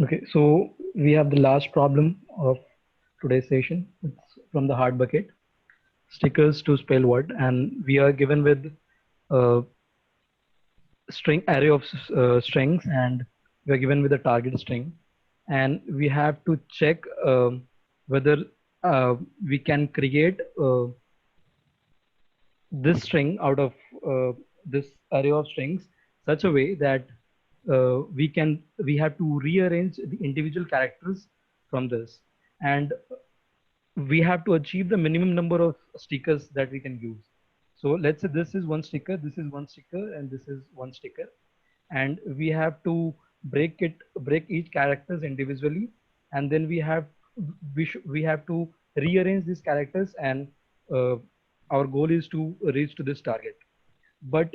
Okay, so we have the last problem of today's session. It's from the hard bucket. Stickers to spell what, and we are given with a string array of strings, and we are given with a target string, and we have to check whether we can create this string out of this array of strings such a way that we have to rearrange the individual characters from this, and we have to achieve the minimum number of stickers that we can use. So let's say this is one sticker, this is one sticker, and this is one sticker, and we have to break each characters individually, and then we have to rearrange these characters, and uh, our goal is to reach to this target. But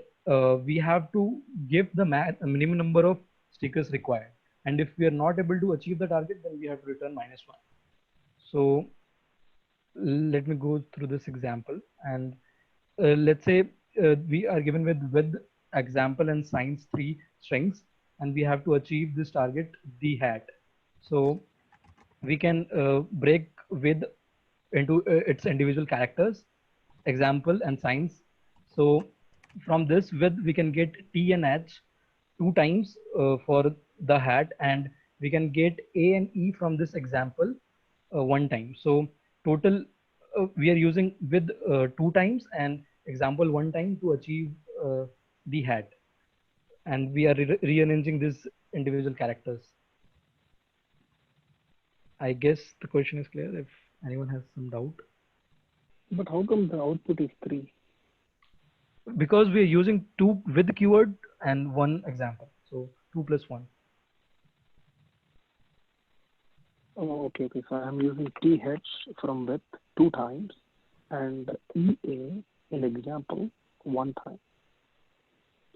we have to give the a minimum number of stickers required, and if we are not able to achieve the target, then we have to return -1. So let me go through this example, and let's say we are given with example and science three strings, and we have to achieve this target, the hat. So we can break with into its individual characters, example and science. So from this with we can get T and H two times for the hat, and we can get A and E from this example one time. So total we are using with two times and example one time to achieve the hat, and we are rearranging these individual characters. I guess the question is clear. If anyone has some doubt, But how come the output is 3? because we are using two with keyword and one example, so 2 plus 1. Oh, okay, okay. So I'm using TH from width 2 times and EA in example 1 time.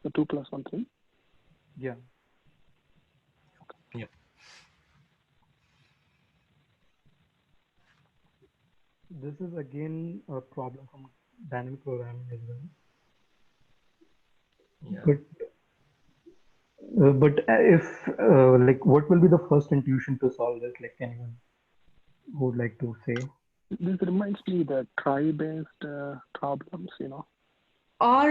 So 2 plus 1, 3. Yeah. Yeah. This is again a problem from dynamic programming as well. Yeah. But if like, what will be the first intuition to solve this? Like, anyone who would like to say? This reminds me the try-based problems, Or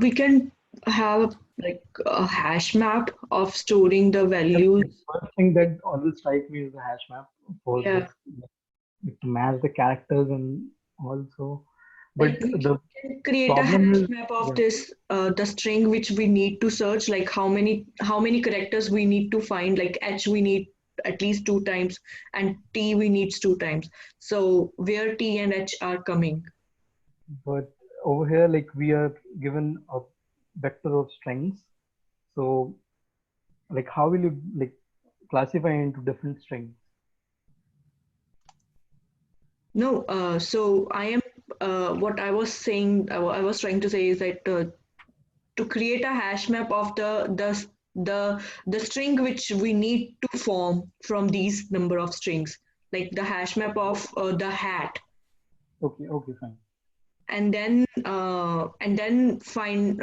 we can have like a hash map of storing the Yeah, the values. first thing that always strikes me is the hash map for Yeah, this, like, to match the characters and also. But like we the can create a problem hash is, map of yeah, this the string which we need to search, like how many characters we need to find, like H we need at least two times and T we needs two times. So where T and H are coming. but over here, like, we are given a vector of strings. So, like, how will you like classify into different strings? No, so I am what I was saying, I was trying to say is that to create a hash map of the string which we need to form from these number of strings, like the hash map of the hat, Okay, okay, fine. and then find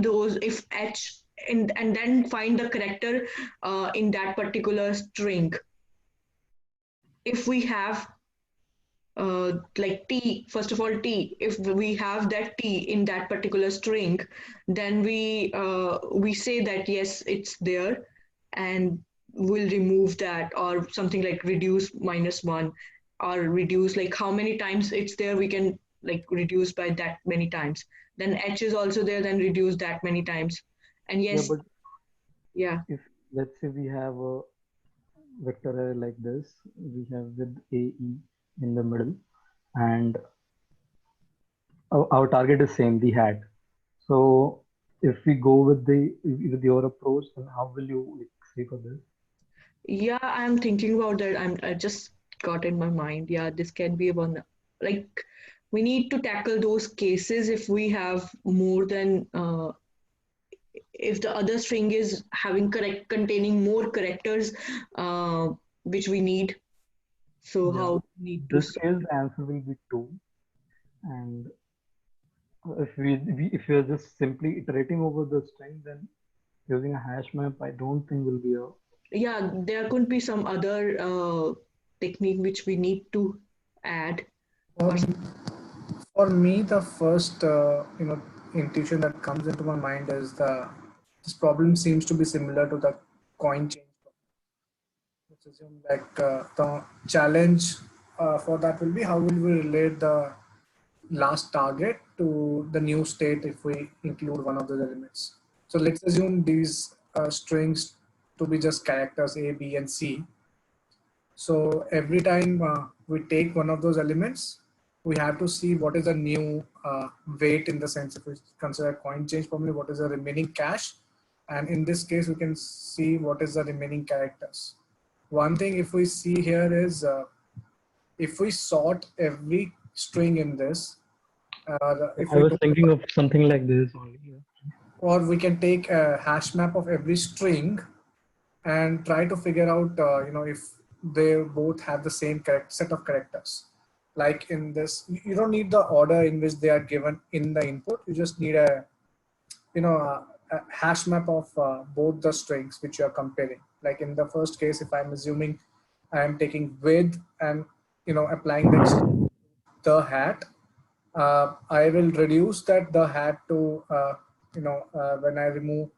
those if H, and then find the character in that particular string. If we have like T, first of all, T, if we have that T in that particular string, then we say that yes, it's there, and we'll remove that, or something like reduce -1, or reduce like how many times it's there, we can like reduce by that many times. Then H is also there, then reduce that many times. And Yeah, yes, but yeah. if let's say we have a vector array like this, we have with AE in the middle, and our target is same, the hat. So if we go with the with your approach, then how will you like say for this? Yeah, I'm thinking about that. I just got in my mind. Yeah, this can be one. Like, we need to tackle those cases if we have more than if the other string is having correct containing more characters, uh, which we need. So Yeah, how we need to this solve case it? the answer will be 2, and if we are just simply iterating over the string, then using a hash map, I don't think will be a yeah, there could be some other technique which we need to add. For, Or for me, the first intuition that comes into my mind is this problem seems to be similar to the coin change problem. Let's assume that the challenge for that will be how will we relate the last target to the new state if we include one of those elements. So let's assume these strings to be just characters A, B, and C. So every time we take one of those elements, we have to see what is the new weight, in the sense if we consider coin change formula, what is the remaining cache. And in this case, we can see what is the remaining characters. One thing if we see here is if we sort every string in this, if I we was do, thinking of something like this only. or we can take a hash map of every string and try to figure out, if they both have the same correct set of characters. Like in this, you don't need the order in which they are given in the input. You just need a hash map of both the strings which you are comparing. Like in the first case, if I'm assuming I am taking with and applying the hat, I will reduce that the hat to when I remove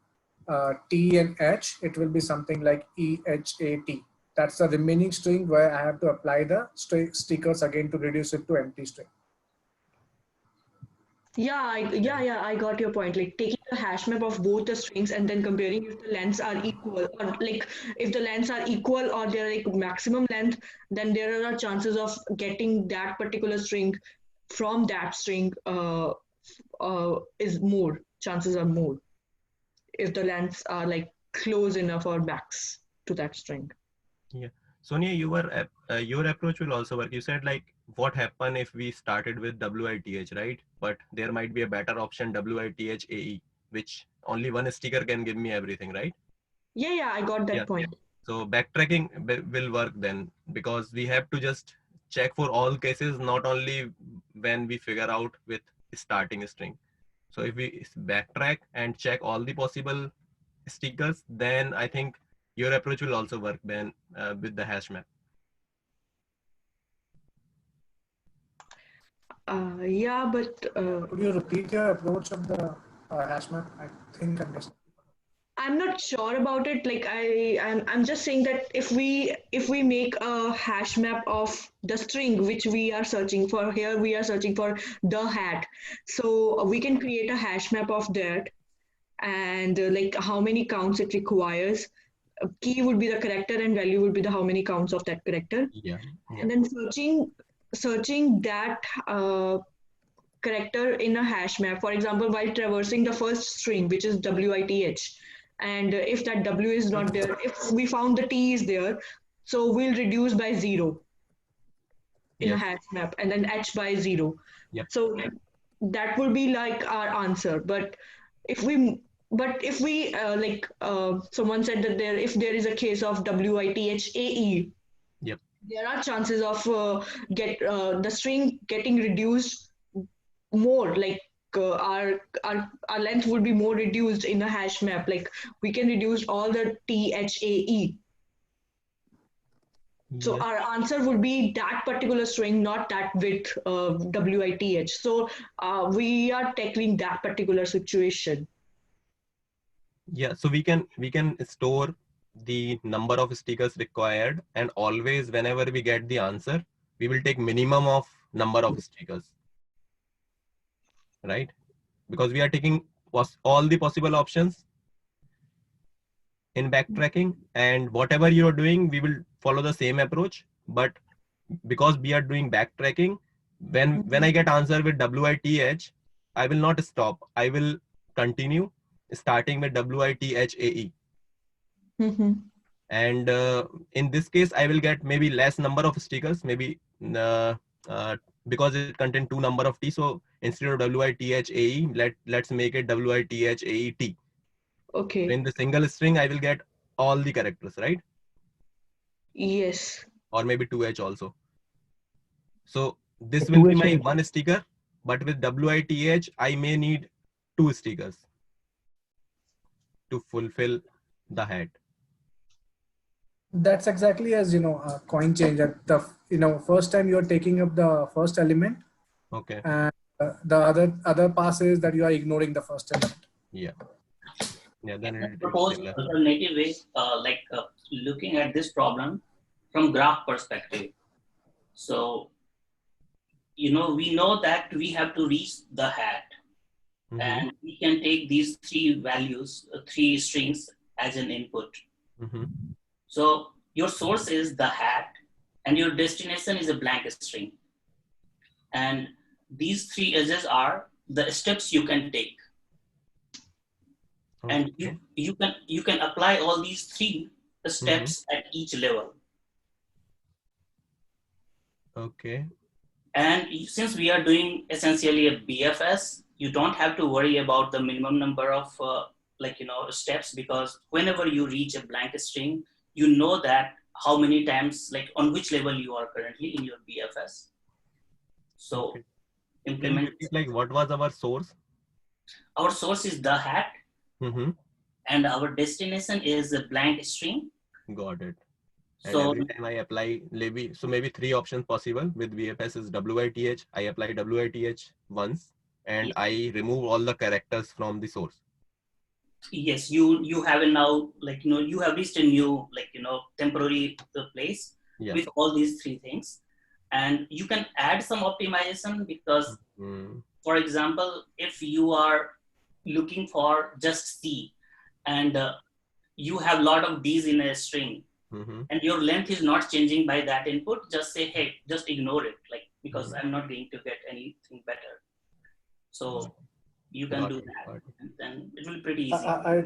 T and H, it will be something like EHAT. That's the remaining string where I have to apply the stickers again to reduce it to empty string. yeah, I got your point. Like taking the hash map of both the strings and then comparing if the lengths are equal, or like if the lengths are equal or they're like maximum length, then there are chances of getting that particular string from that string is more. Chances are more if the lengths are like close enough or max to that string. Yeah. Sonia, your approach will also work. You said like what happen if we started with WITH, right? But there might be a better option WITH-AE, which only one sticker can give me everything, right? Yeah, I got that Yeah. point. So backtracking will work then, because we have to just check for all cases, not only when we figure out with starting a string. So if we backtrack and check all the possible stickers, then I think your approach will also work then with the hash map. Yeah, but Could you repeat your approach of the hash map? I think I missed. I'm not sure about it. Like I'm just saying that if we make a hash map of the string which we are searching for, here we are searching for the hat. So we can create a hash map of that, and like how many counts it requires. Key would be the character and value would be the how many counts of that character. Yeah. And then searching that character in a hash map, for example, while traversing the first string, which is WITH. And if that W is not there, if we found the T is there, so we'll reduce by 0 in a Yes. hash map, and then H by 0. Yep. So that will be like our answer. But if we someone said that if there is a case of WITHAE, Yep. there are chances of the string getting reduced more, like our length would be more reduced in a hash map, like we can reduce all the THAE. So Yes. our answer would be that particular string, not that with WITH. So we are tackling that particular situation. Yeah. So we can store the number of stickers required, and always whenever we get the answer, we will take minimum of number of stickers, right? Because we are taking all the possible options in backtracking, and whatever you are doing, we will follow the same approach. But because we are doing backtracking, when I get answer with WITH, I will not stop. I will continue starting with WITHAE. Mm-hmm. And in this case, I will get maybe less number of stickers, maybe because it contains 2 number of T. So instead of WITHAE, let's make it WITHAET. Okay. In the single string, I will get all the characters, right? Yes. Or maybe 2H also. So this The will be 2H my also. one sticker, but with WITH, I may need 2 stickers to fulfill the hat. That's exactly as coin change. At the first time you're taking up the first element, Okay. and the other pass is that you are ignoring the first element. Yeah. Yeah. Then And it's propose similar. alternative ways, looking at this problem from graph perspective. So, we know that we have to reach the hat, Mhm. and we can take these three values, three strings as an input. Mhm. So your source is the hat, and your destination is a blank string. And these three edges are the steps you can take. And Okay. you can apply all these three steps at each level. Okay. And since we are doing essentially a BFS, you don't have to worry about the minimum number of steps, because whenever you reach a blank string, you know that how many times, like on which level you are currently in your BFS. So Okay. Can you implement. repeat, like, what was our source? Our source is the hat, Mm-hmm. and our destination is a blank string. Got it. And So every time I apply maybe three options possible with BFS is WITH. I apply WITH once, and Yeah. I remove all the characters from the source. yes, you have a now, you have reached a new, temporary place. Yeah. With all these three things, and you can add some optimization, because for example, if you are looking for just C, and you have a lot of D's in a string, and your length is not changing by that input, just say, hey, just ignore it, because I'm not going to get anything better. So you can do that, and then it will be pretty easy.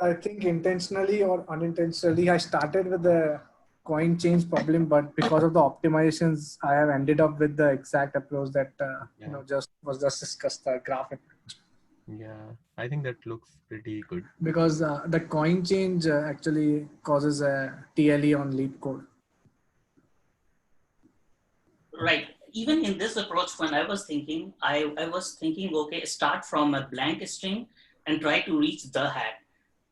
I think intentionally or unintentionally, I started with the coin change problem, but because of the optimizations, I have ended up with the exact approach that just discussed, the graph approach. Yeah, I think that looks pretty good. Because the coin change actually causes a TLE on lead code. Right. Even in this approach, when I was thinking, I was thinking, okay, start from a blank string and try to reach the hat.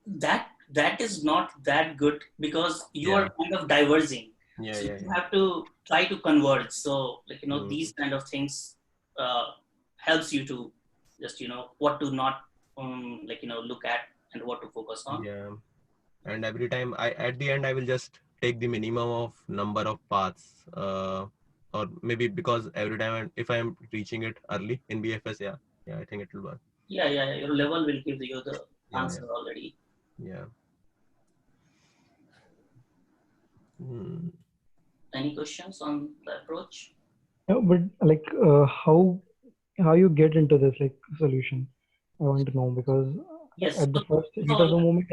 That is not that good, because you are kind of diverging. So you have to try to converge. So these kind of things helps you to just what to not look at and what to focus on. Yeah. And every time at the end I will just take the minimum of number of paths, or maybe because every time if I am reaching it early in BFS, I think it will work. Yeah, your level will give you the answer already. Yeah. Any questions on the approach? Yeah, but like how you get into this solution? I want to know, because at the first heat of the moment,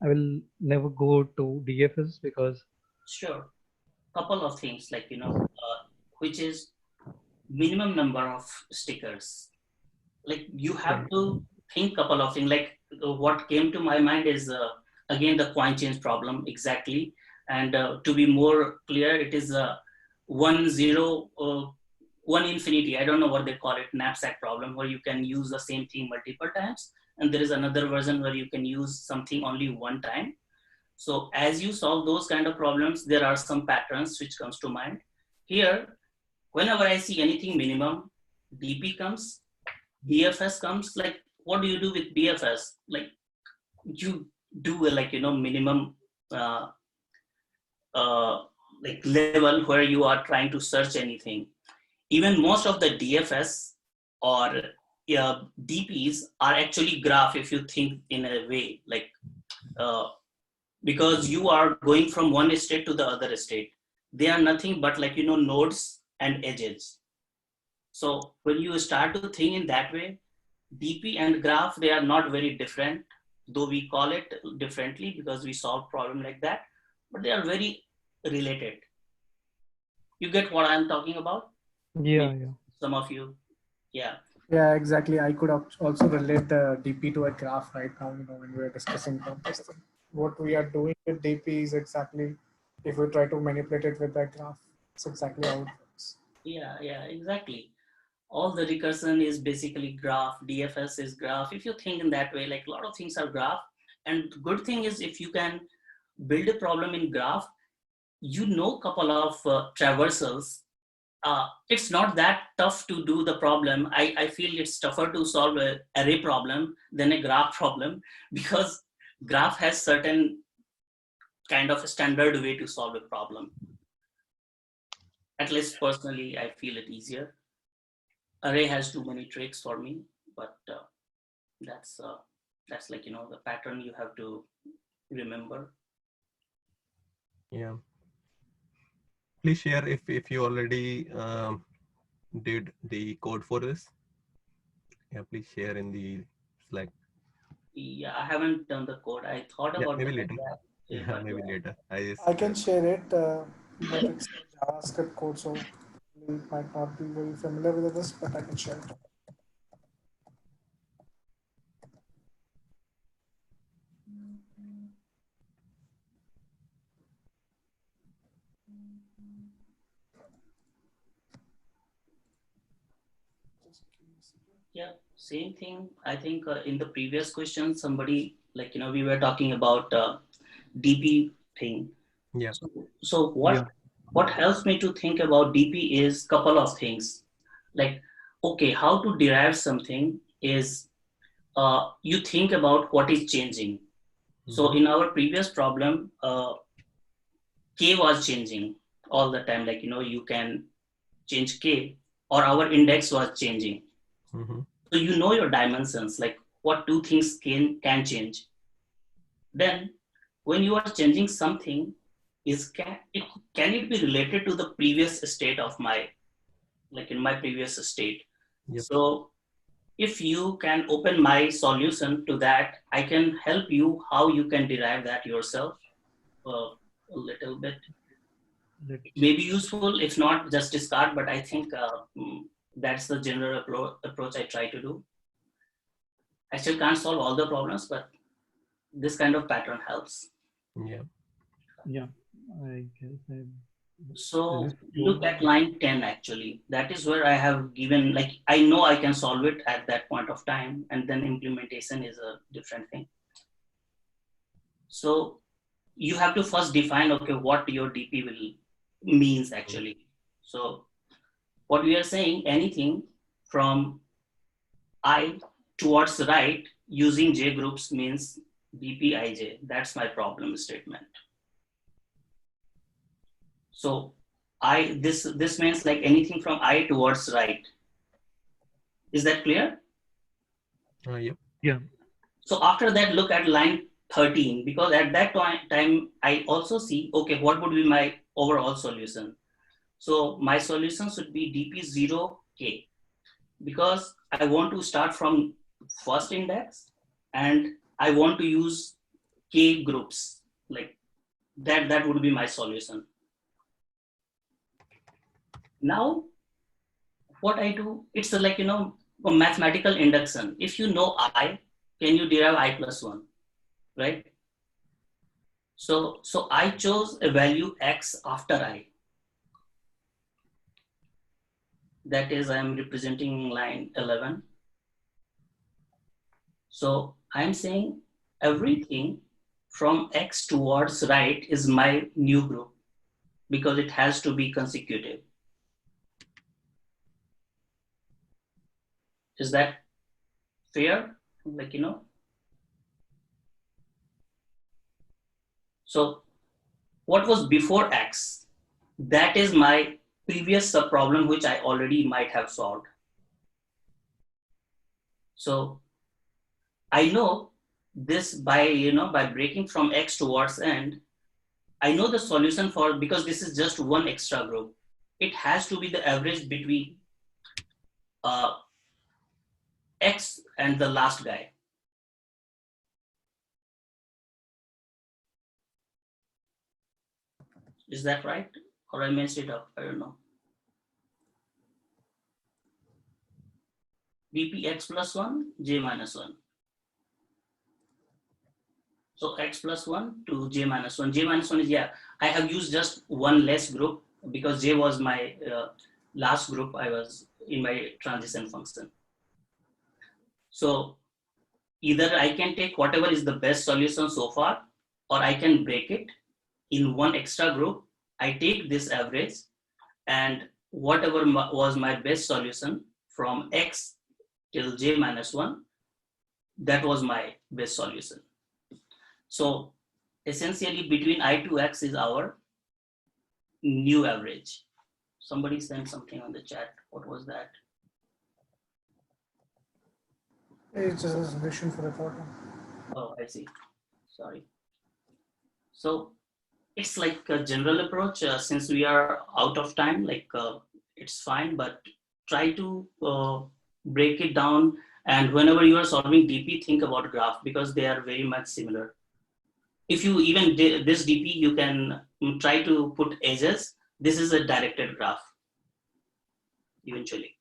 I will never go to DFS because. Sure. Couple of things, which is minimum number of stickers. You have to think couple of things. What came to my mind is again the coin change problem exactly. And to be more clear, it is 1 0 1 infinity. I don't know what they call it, knapsack problem, where you can use the same thing multiple times. And there is another version where you can use something only one time. So as you solve those kind of problems, there are some patterns which comes to mind. Here, whenever I see anything minimum, DP comes, BFS comes. What do you do with BFS? You do a minimum level where you are trying to search anything. Even most of the DFS or DPs are actually graph, if you think in a way, because you are going from one state to the other state. They are nothing but nodes and edges. So when you start to think in that way, DP and graph, they are not very different, though we call it differently because we solve problem like that, but they are very related. You get what I'm talking about? Yeah. Some of you, yeah. Yeah, exactly. I could also relate the DP to a graph right now, when we are discussing this thing. What we are doing with DP is exactly, if we try to manipulate it with a graph, it's exactly how it works. Yeah, exactly. All the recursion is basically graph, DFS is graph. If you think in that way, a lot of things are graph. And the good thing is if you can build a problem in graph, you know, couple of traversals. It's not that tough to do the problem. I feel it's tougher to solve an array problem than a graph problem, because graph has certain kind of a standard way to solve a problem. At least personally, I feel it easier. Array has too many tricks for me, but that's like, you know, the pattern you have to remember. Yeah. Please share if you already did the code for this. Yeah, please share in the Slack. Yeah, I haven't done the code. I thought Yeah, about maybe it like later. that. Yeah, But maybe later. I can share it, but it's a JavaScript code, so you might not be very familiar with this, but I can share it. yeah, same thing. I think in the previous question, somebody, like, you know, we were talking about DP thing. Yeah. So what helps me to think about DP is couple of things. Like, okay, how to derive something is you think about what is changing. So in our previous problem, K was changing all the time. Like, you know, you can change K, or our index was changing. So you know your dimensions, like what two things can change. Then when you are changing something, can it be related to the previous state of my, like in my previous state? Yep. So if you can open my solution to that, I can help you how you can derive that yourself a little bit. Maybe useful. If not, just discard. But I think that's the general approach I try to do. I still can't solve all the problems, but this kind of pattern helps. Yeah. Yeah, I guess. So look at line 10 actually. That is where I have given, like, I know I can solve it at that point of time, and then implementation is a different thing. So you have to first define, okay, what your DP will means actually. So what we are saying, anything from I towards right using J groups means DPIJ. That's my problem statement. So this means like anything from I towards right. Is that clear? Yep. Yeah. So after that, look at line 13, because at that time I also see, okay, what would be my overall solution? So my solution should be DP0K, because I want to start from first index and I want to use K groups, like that would be my solution. Now, what I do, it's like, you know, a mathematical induction. If you know I, can you derive I plus 1, right? So I chose a value X after I. That is, I'm representing line 11. So I'm saying everything from X towards right is my new group, because it has to be consecutive. Is that fair? Like, you know? So what was before X? That is my previous subproblem, which I already might have solved. So I know this by, you know, by breaking from X towards end, I know the solution for, because this is just one extra group. It has to be the average between X and the last guy. Is that right? Or I messed it up? I don't know. BP X plus 1, J minus 1. So X plus 1 to J minus 1. J minus 1 is, yeah, I have used just one less group because J was my last group I was in my transition function. So either I can take whatever is the best solution so far, or I can break it in one extra group. I take this average, and whatever was my best solution from x till j minus 1, that was my best solution. So essentially between I to x is our new average. Somebody sent something on the chat. What was that? It's just a solution for the problem. Oh, I see. Sorry. So it's like a general approach. Since we are out of time, like it's fine, but try to break it down. And whenever you are solving DP, think about graph, because they are very much similar. If you even this DP, you can try to put edges. This is a directed graph eventually.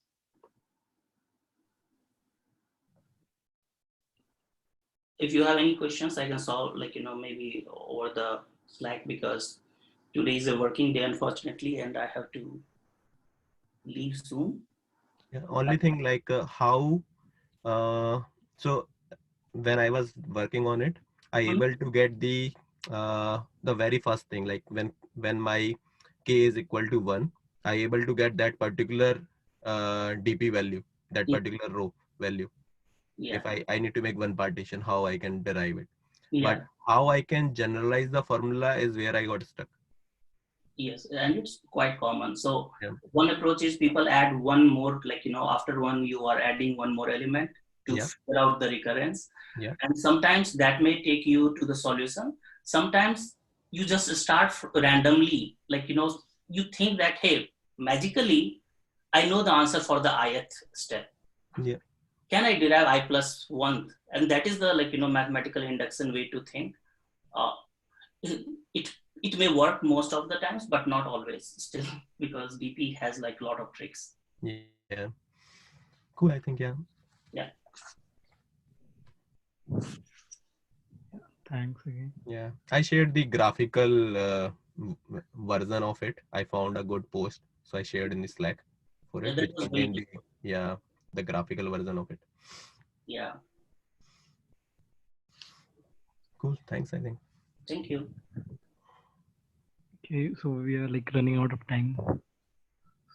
If you have any questions, I can solve, like, maybe over the Slack, because today is a working day, unfortunately, and I have to leave soon. Yeah, only thing like how so when I was working on it, I able to get the very first thing, like when my k is equal to 1, I able to get that particular DP value, that Yeah. particular row value. Yeah. If I need to make one partition, how I can derive it. Yeah. But how I can generalize the formula is where I got stuck. Yes, and it's quite common. So Yeah. one approach is people add one more, like, after one, you are adding one more element to Yeah. figure out the recurrence. Yeah. And sometimes that may take you to the solution. Sometimes you just start randomly, like, you think that, hey, magically, I know the answer for the ith step. Yeah. Can I derive I plus 1? And that is the, like, mathematical induction way to think. It may work most of the times, but not always still, because DP has like a lot of tricks. Yeah. Cool, I think, yeah. Yeah. Thanks again. Yeah. I shared the graphical version of it. I found a good post, so I shared in the Slack for it, That which was contained really the graphical version of it. Yeah. Cool. Thanks, I think. Thank you. Okay, so we are like running out of time.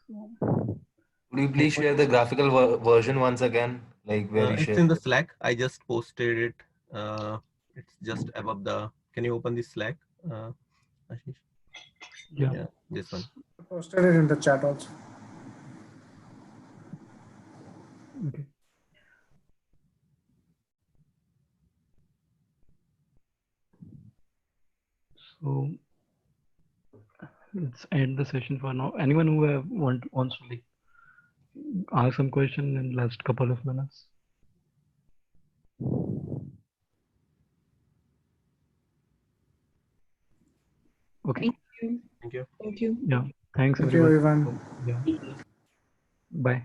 Could you please share the graphical version once again? Like where you It's share? in the Slack. I just posted it. It's just above the. Can you open the Slack, Ashish? Yeah. This one. I posted it in the chat also. Okay. So let's end the session for now. Anyone who wants to like ask some question in last couple of minutes? Okay. Thank you. Thank you. Thank you. Yeah. Thanks Thank you, everyone. everyone. Yeah. Thank you. Bye.